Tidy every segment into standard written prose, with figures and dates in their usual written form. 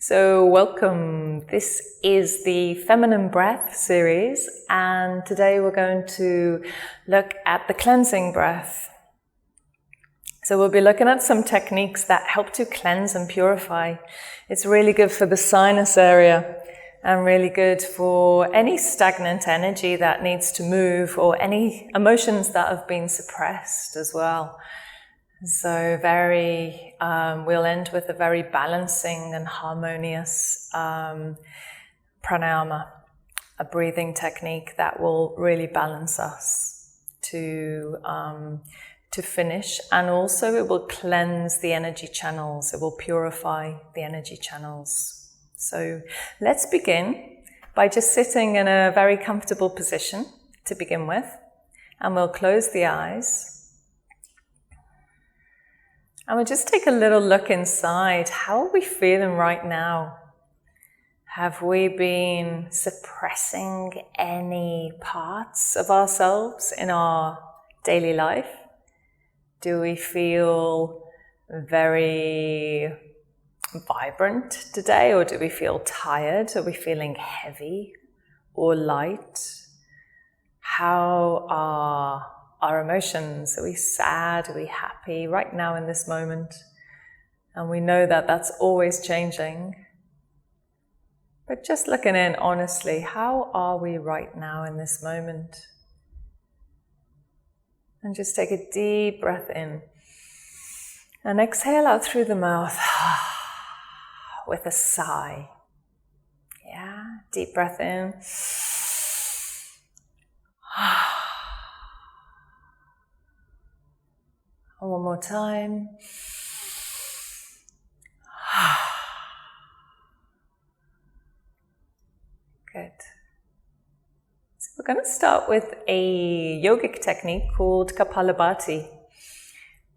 So welcome, this is the Feminine Breath series, and today we're going to look at the cleansing breath. So we'll be looking at some techniques that help to cleanse and purify. It's really good for the sinus area and really good for any stagnant energy that needs to move or any emotions that have been suppressed as well. So we'll end with a very balancing and harmonious pranayama, a breathing technique that will really balance us to finish. And also it will cleanse the energy channels. It will purify the energy channels. So let's begin by just sitting in a very comfortable position to begin with. And we'll close the eyes. And we'll just take a little look inside. How are we feeling right now? Have we been suppressing any parts of ourselves in our daily life? Do we feel very vibrant today, or do we feel tired? Are we feeling heavy or light? How are our emotions? Are we sad? Are we happy right now in this moment? And we know that that's always changing. But just looking in honestly, how are we right now in this moment? And just take a deep breath in and exhale out through the mouth with a sigh. Yeah, deep breath in. One more time. Good. So we're going to start with a yogic technique called Kapalabhati.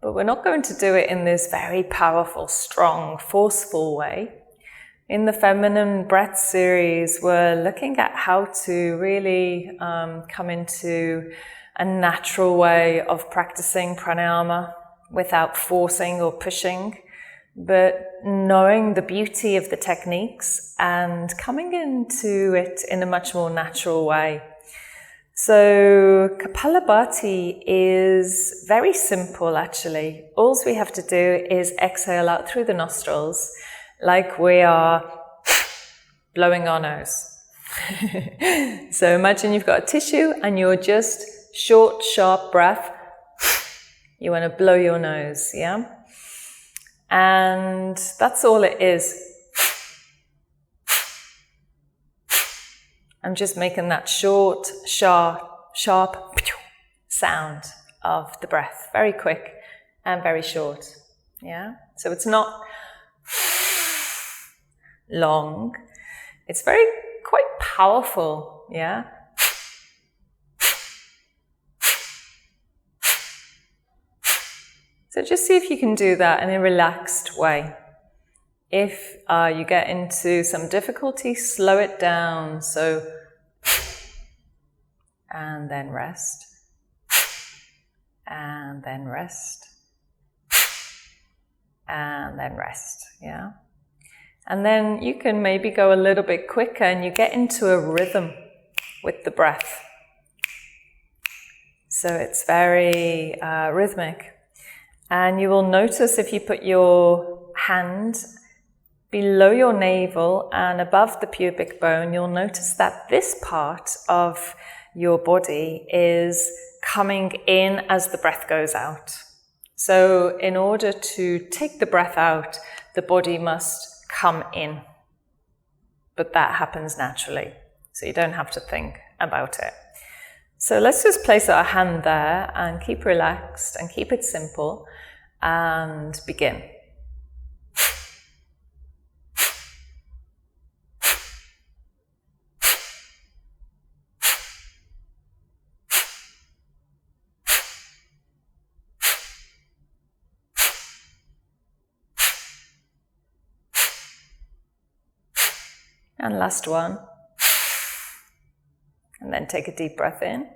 But we're not going to do it in this very powerful, strong, forceful way. In the Feminine Breath series, we're looking at how to really come into a natural way of practicing pranayama without forcing or pushing, but knowing the beauty of the techniques and coming into it in a much more natural way. So Kapalabhati is very simple actually. All we have to do is exhale out through the nostrils like we are blowing our nose. So imagine you've got a tissue and you're just short, sharp breath. You want to blow your nose, yeah? And that's all it is. I'm just making that short, sharp sound of the breath. Very quick and very short, yeah? So it's not long. It's quite powerful, yeah? So just see if you can do that in a relaxed way. If you get into some difficulty, slow it down. So, and then rest, and then rest, and then rest, yeah? And then you can maybe go a little bit quicker and you get into a rhythm with the breath. So it's very rhythmic. And you will notice if you put your hand below your navel and above the pubic bone, you'll notice that this part of your body is coming in as the breath goes out. So in order to take the breath out, the body must come in. But that happens naturally, so you don't have to think about it. So let's just place our hand there and keep relaxed and keep it simple and begin. And last one. And then take a deep breath in.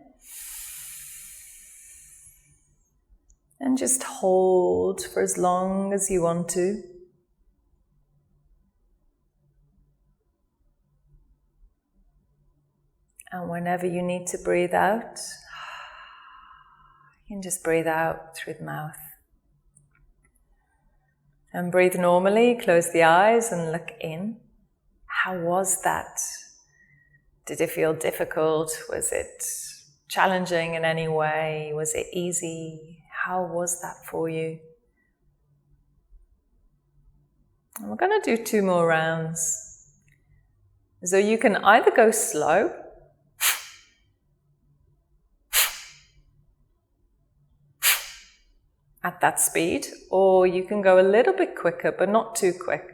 And just hold for as long as you want to. And whenever you need to breathe out, you can just breathe out through the mouth. And breathe normally, close the eyes and look in. How was that? Did it feel difficult? Was it challenging in any way? Was it easy? How was that for you? And we're going to do 2 more rounds. So you can either go slow, at that speed, or you can go a little bit quicker, but not too quick.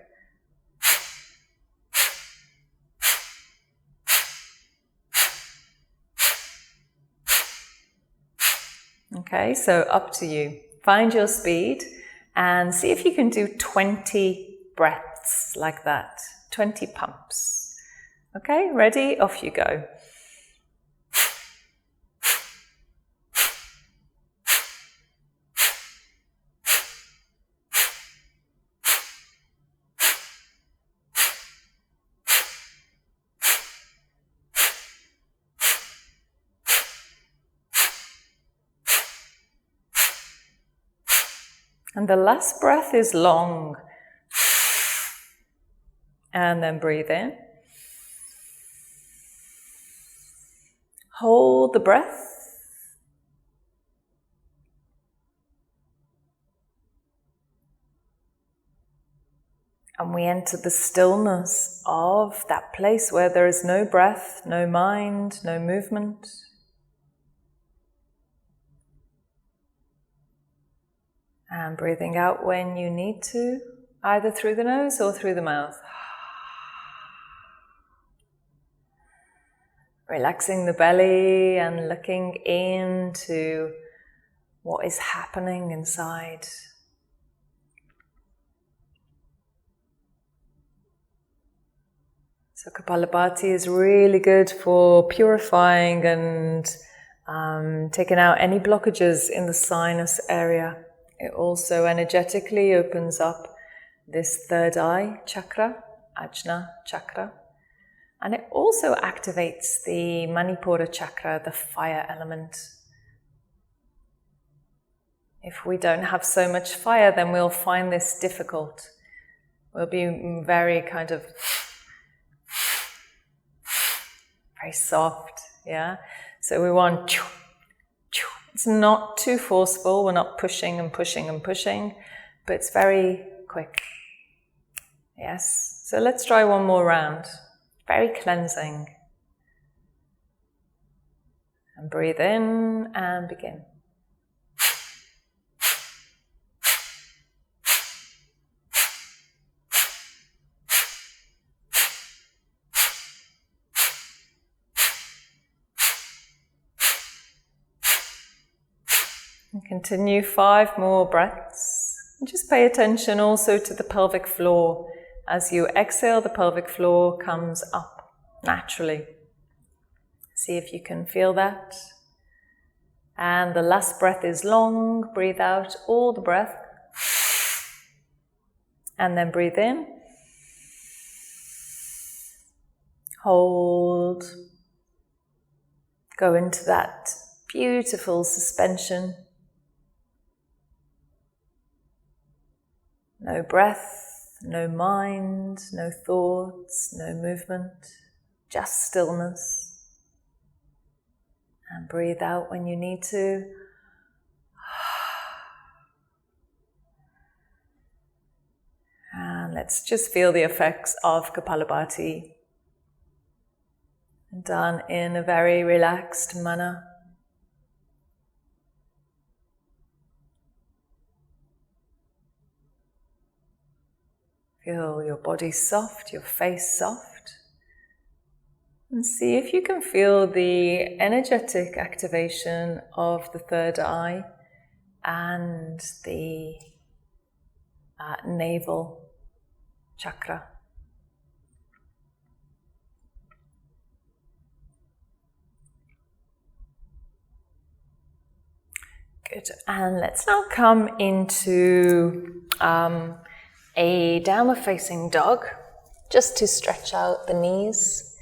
Okay, so up to you. Find your speed and see if you can do 20 breaths like that, 20 pumps. Okay, ready? Off you go. And the last breath is long. And then breathe in. Hold the breath. And we enter the stillness of that place where there is no breath, no mind, no movement. And breathing out when you need to, either through the nose or through the mouth. Relaxing the belly and looking into what is happening inside. So Kapalabhati is really good for purifying and taking out any blockages in the sinus area. It also energetically opens up this third eye chakra, Ajna chakra. And it also activates the Manipura chakra, the fire element. If we don't have so much fire, then we'll find this difficult. We'll be very kind of very soft, yeah? So we want, it's not too forceful, we're not pushing and pushing and pushing, but it's very quick. Yes, so let's try one more round. Very cleansing. And breathe in and begin. And continue 5 more breaths. And just pay attention also to the pelvic floor. As you exhale, the pelvic floor comes up naturally. See if you can feel that. And the last breath is long. Breathe out all the breath. And then breathe in. Hold. Go into that beautiful suspension. No breath, no mind, no thoughts, no movement, just stillness. And breathe out when you need to. And let's just feel the effects of Kapalabhati, done in a very relaxed manner. Feel your body soft, your face soft. And see if you can feel the energetic activation of the third eye and the navel chakra. Good. And let's now come into a downward facing dog, just to stretch out the knees.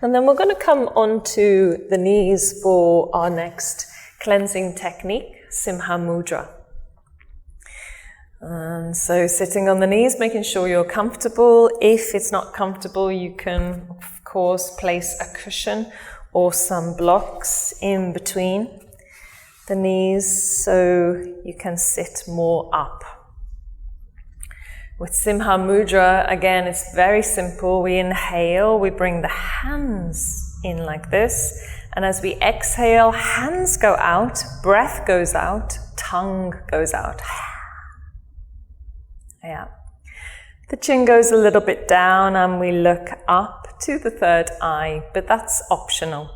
And then we're going to come onto the knees for our next cleansing technique, Simha mudra. And so sitting on the knees, making sure you're comfortable. If it's not comfortable, you can, of course, place a cushion or some blocks in between the knees so you can sit more up. With Simha mudra, again, it's very simple. We inhale, we bring the hands in like this. And as we exhale, hands go out, breath goes out, tongue goes out. Yeah. The chin goes a little bit down and we look up to the third eye, but that's optional.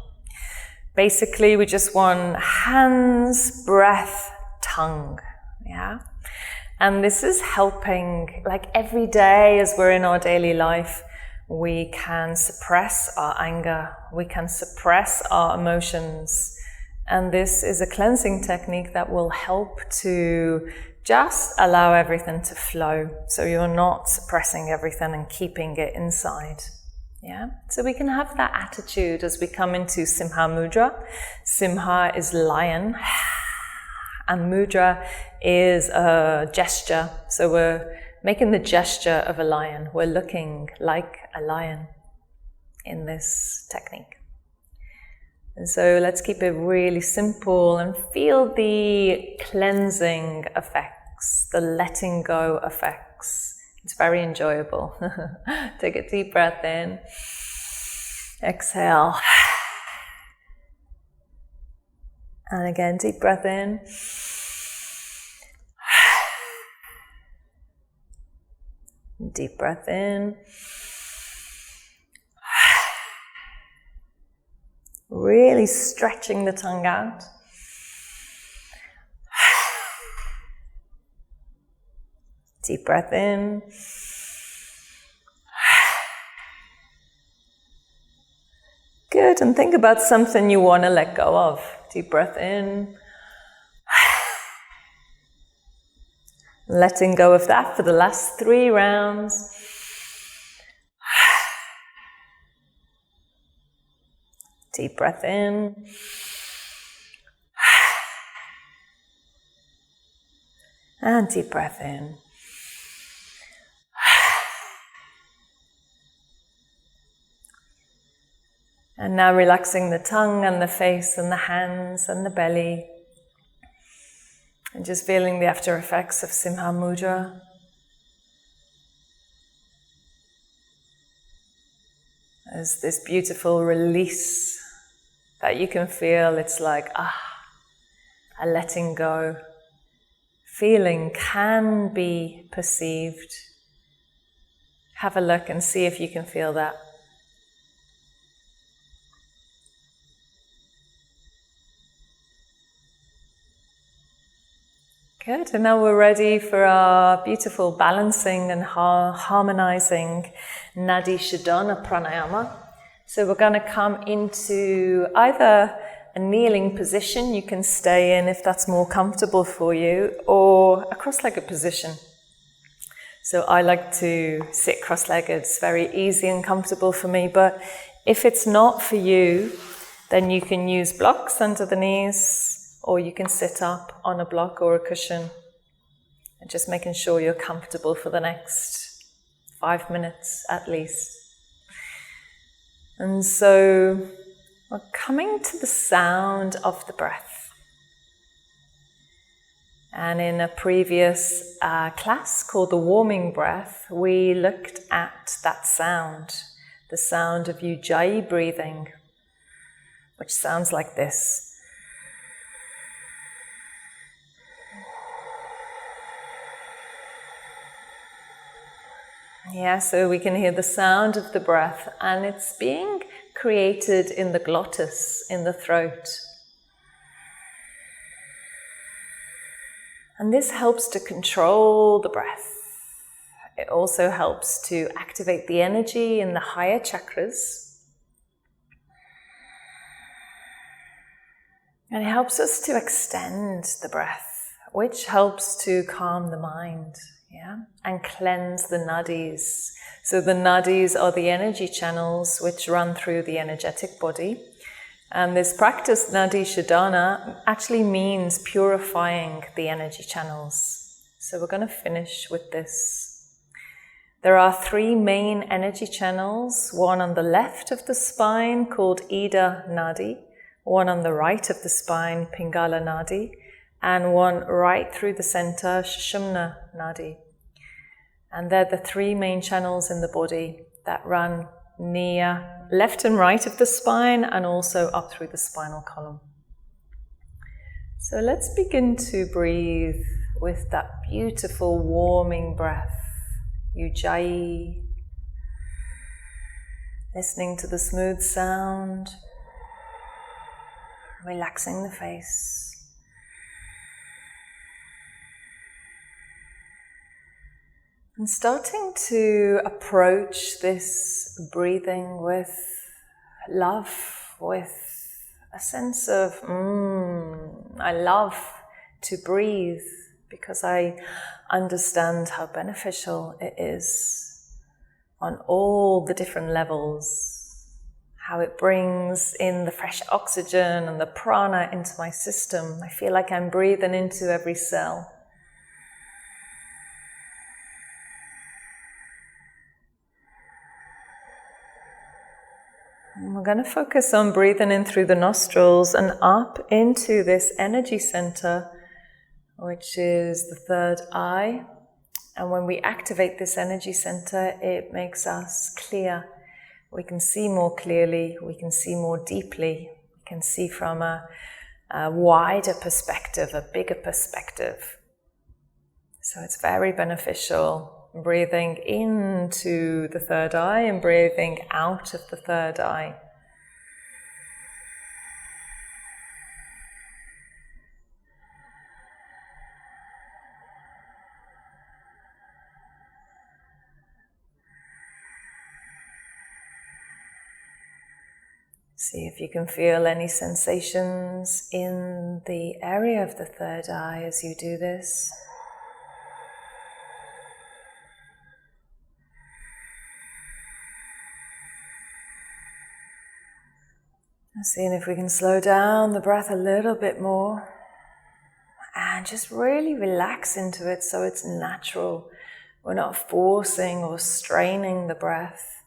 Basically, we just want hands, breath, tongue. Yeah. And this is helping, like every day as we're in our daily life, we can suppress our anger, we can suppress our emotions. And this is a cleansing technique that will help to just allow everything to flow. So you're not suppressing everything and keeping it inside. Yeah. So we can have that attitude as we come into Simha mudra. Simha is lion. And mudra is a gesture. So we're making the gesture of a lion. We're looking like a lion in this technique. And so let's keep it really simple and feel the cleansing effects, the letting go effects. It's very enjoyable. Take a deep breath in. Exhale. And again, deep breath in. Deep breath in. Really stretching the tongue out. Deep breath in. Good, and think about something you want to let go of. Deep breath in. Letting go of that for the last 3 rounds. Deep breath in. And deep breath in. And now relaxing the tongue and the face and the hands and the belly. And just feeling the after effects of Simha mudra. As this beautiful release that you can feel, it's like, a letting go. Feeling can be perceived. Have a look and see if you can feel that. Good, and now we're ready for our beautiful balancing and harmonizing Nadi shodhana pranayama. So we're going to come into either a kneeling position you can stay in if that's more comfortable for you, or a cross-legged position. So I like to sit cross-legged. It's very easy and comfortable for me, but if it's not for you, then you can use blocks under the knees, or you can sit up on a block or a cushion, and just making sure you're comfortable for the next 5 minutes at least. And so we're coming to the sound of the breath. And in a previous class called the warming breath, we looked at that sound, the sound of Ujjayi breathing, which sounds like this. Yeah, so we can hear the sound of the breath, and it's being created in the glottis, in the throat. And this helps to control the breath. It also helps to activate the energy in the higher chakras. And it helps us to extend the breath, which helps to calm the mind. Yeah, and cleanse the nadis. So the nadis are the energy channels which run through the energetic body. And this practice, Nadi shodhana, actually means purifying the energy channels. So we're going to finish with this. There are 3 main energy channels, one on the left of the spine called Ida Nadi, one on the right of the spine, Pingala Nadi, and one right through the center, Sushumna Nadi. And they're the 3 main channels in the body that run near left and right of the spine and also up through the spinal column. So let's begin to breathe with that beautiful warming breath, Ujjayi. Listening to the smooth sound, relaxing the face. And starting to approach this breathing with love, with a sense of, I love to breathe because I understand how beneficial it is on all the different levels, how it brings in the fresh oxygen and the prana into my system. I feel like I'm breathing into every cell. And we're going to focus on breathing in through the nostrils and up into this energy center, which is the third eye. And when we activate this energy center, it makes us clear. We can see more clearly, we can see more deeply, we can see from a wider perspective, a bigger perspective. So it's very beneficial. Breathing into the third eye and breathing out of the third eye. See if you can feel any sensations in the area of the third eye as you do this. Seeing if we can slow down the breath a little bit more and just really relax into it so it's natural. We're not forcing or straining the breath.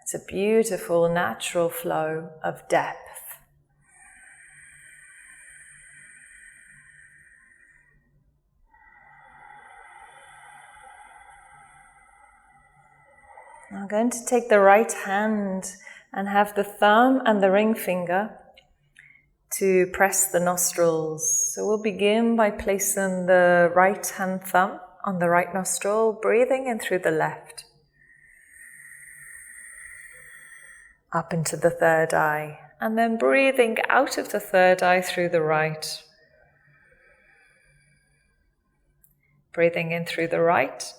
It's a beautiful natural flow of depth. I'm going to take the right hand and have the thumb and the ring finger to press the nostrils. So we'll begin by placing the right hand thumb on the right nostril, breathing in through the left. Up into the third eye, and then breathing out of the third eye through the right. Breathing in through the right.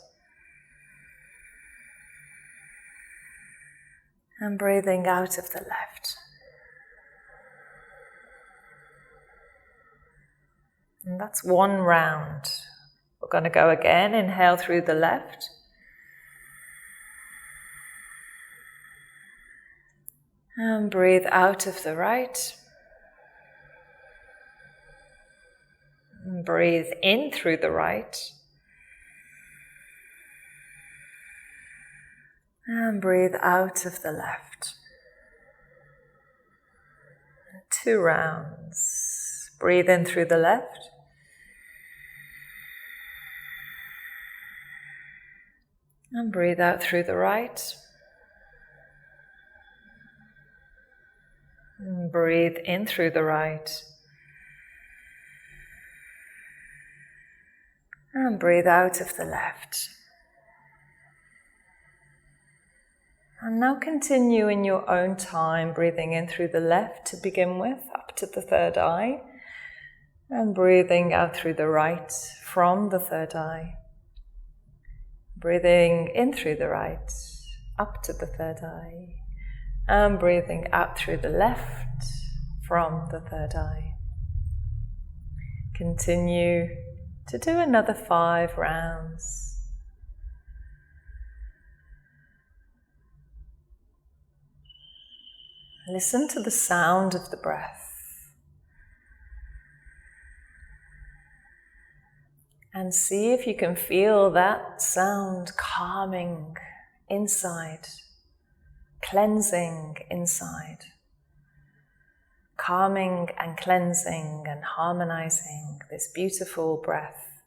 And breathing out of the left. And that's one round. We're going to go again. Inhale through the left. And breathe out of the right. And breathe in through the right. And breathe out of the left. 2 rounds. Breathe in through the left. And breathe out through the right. And breathe in through the right. And breathe out of the left. And now continue in your own time, breathing in through the left to begin with, up to the third eye, and breathing out through the right from the third eye. Breathing in through the right, up to the third eye, and breathing out through the left from the third eye. Continue to do another 5 rounds. Listen to the sound of the breath. And see if you can feel that sound calming inside, cleansing inside. Calming and cleansing and harmonizing this beautiful breath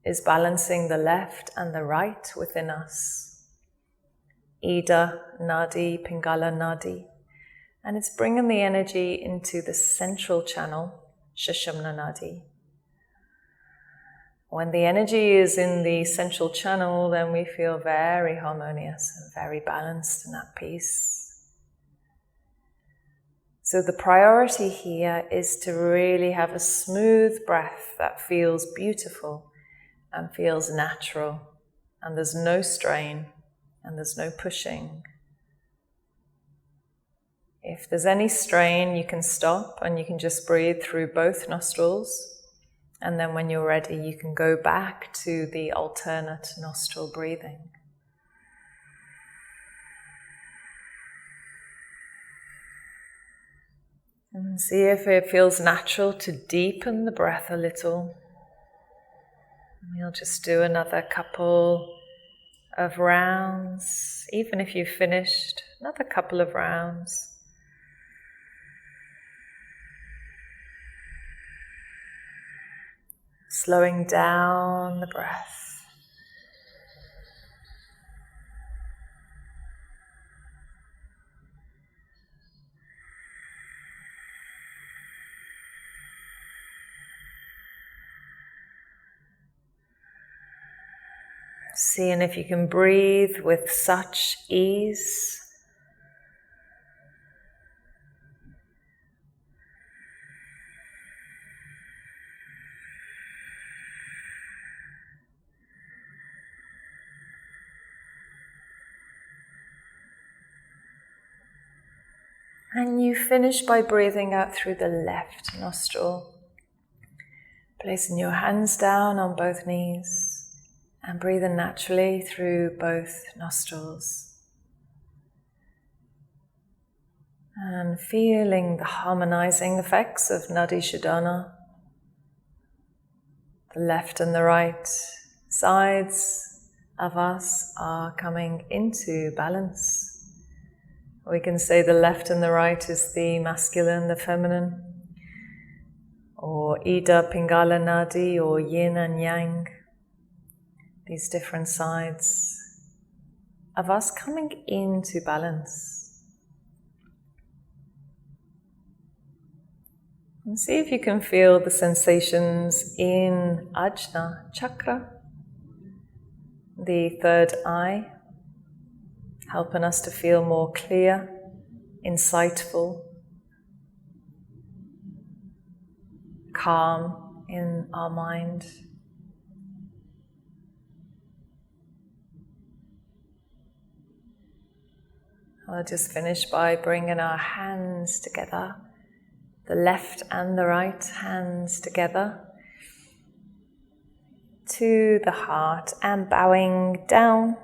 is balancing the left and the right within us. Ida, Nadi, Pingala, Nadi. And it's bringing the energy into the central channel, Sushumna Nadi. When the energy is in the central channel, then we feel very harmonious and very balanced and at peace. So the priority here is to really have a smooth breath that feels beautiful and feels natural, and there's no strain and there's no pushing. If there's any strain, you can stop and you can just breathe through both nostrils. And then when you're ready, you can go back to the alternate nostril breathing. And see if it feels natural to deepen the breath a little. We'll just do another couple of rounds, even if you've finished, another couple of rounds. Slowing down the breath. Seeing if you can breathe with such ease. And you finish by breathing out through the left nostril. Placing your hands down on both knees and breathing naturally through both nostrils. And feeling the harmonizing effects of Nadi Shodhana. The left and the right sides of us are coming into balance. We can say the left and the right is the masculine, the feminine, or Ida, Pingala, Nadi, or yin and yang. These different sides of us coming into balance. And see if you can feel the sensations in Ajna chakra, the third eye, helping us to feel more clear, insightful, calm in our mind. I'll just finish by bringing our hands together, the left and the right hands together to the heart, and bowing down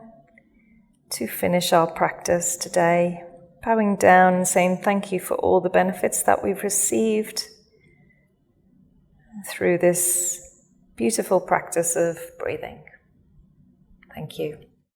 to finish our practice today. Bowing down and saying thank you for all the benefits that we've received through this beautiful practice of breathing. Thank you.